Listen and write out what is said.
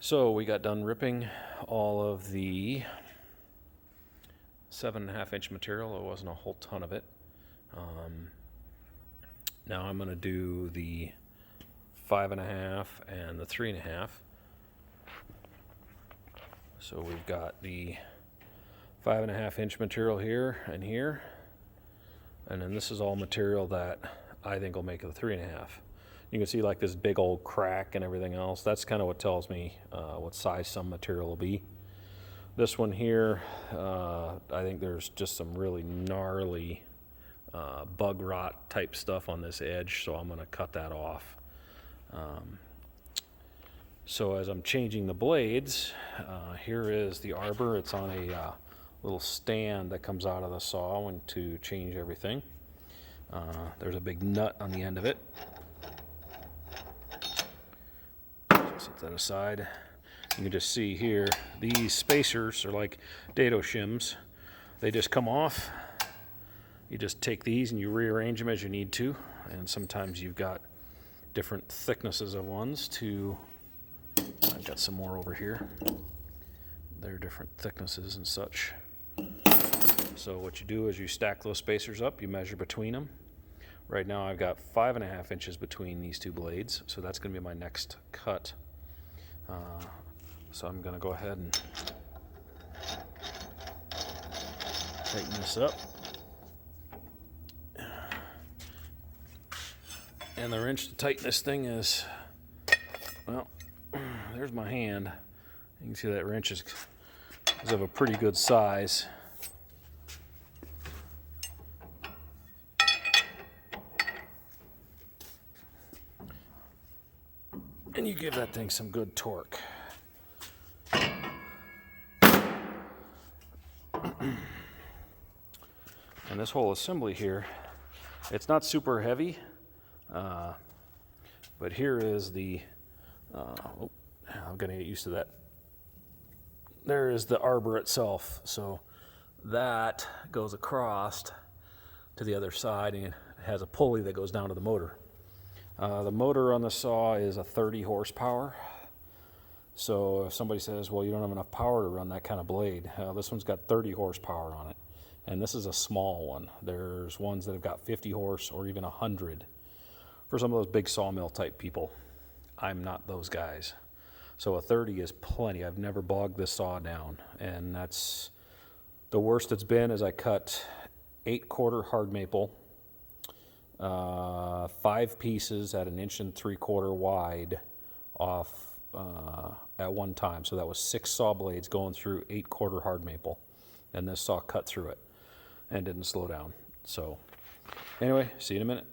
So we got done ripping all of the 7.5 inch material. It wasn't a whole ton of it. Now I'm going to do the 5.5 and the 3.5. So we've got the 5.5 inch material here and here, and then this is all material that I think will make the 3.5. You can see like this big old crack and everything else. That's kind of what tells me what size some material will be. This one here, I think there's just some really gnarly bug rot type stuff on this edge, so I'm going to cut that off. So as I'm changing the blades, here is the arbor. It's on a little stand that comes out of the saw when to change everything. There's a big nut on the end of it. Set that aside. You can just see here, these spacers are like dado shims. They just come off. You just take these and you rearrange them as you need to. And sometimes you've got different thicknesses of ones to, I've got some more over here. They're different thicknesses and such. So what you do is you stack those spacers up, you measure between them. Right now I've got 5.5 inches between these two blades, so that's going to be my next cut. So I'm going to go ahead and tighten this up. And the wrench to tighten this thing is, well, there's my hand. You can see that wrench is of a pretty good size. And you give that thing some good torque. And this whole assembly here, it's not super heavy, but here is the, I'm gonna get used to that. There is the arbor itself. So that goes across to the other side and it has a pulley that goes down to the motor. The motor on the saw is a 30 horsepower. So if somebody says, well, you don't have enough power to run that kind of blade, this one's got 30 horsepower on it. And this is a small one. There's ones that have got 50 horse or even 100 for some of those big sawmill type people. I'm not those guys. So a 30 is plenty. I've never bogged this saw down. And that's the worst it's been is I cut 8/4 hard maple, 5 pieces at 1 3/4 wide off at one time. So that was 6 saw blades going through 8/4 hard maple. And this saw cut through it and didn't slow down. So anyway, see you in a minute.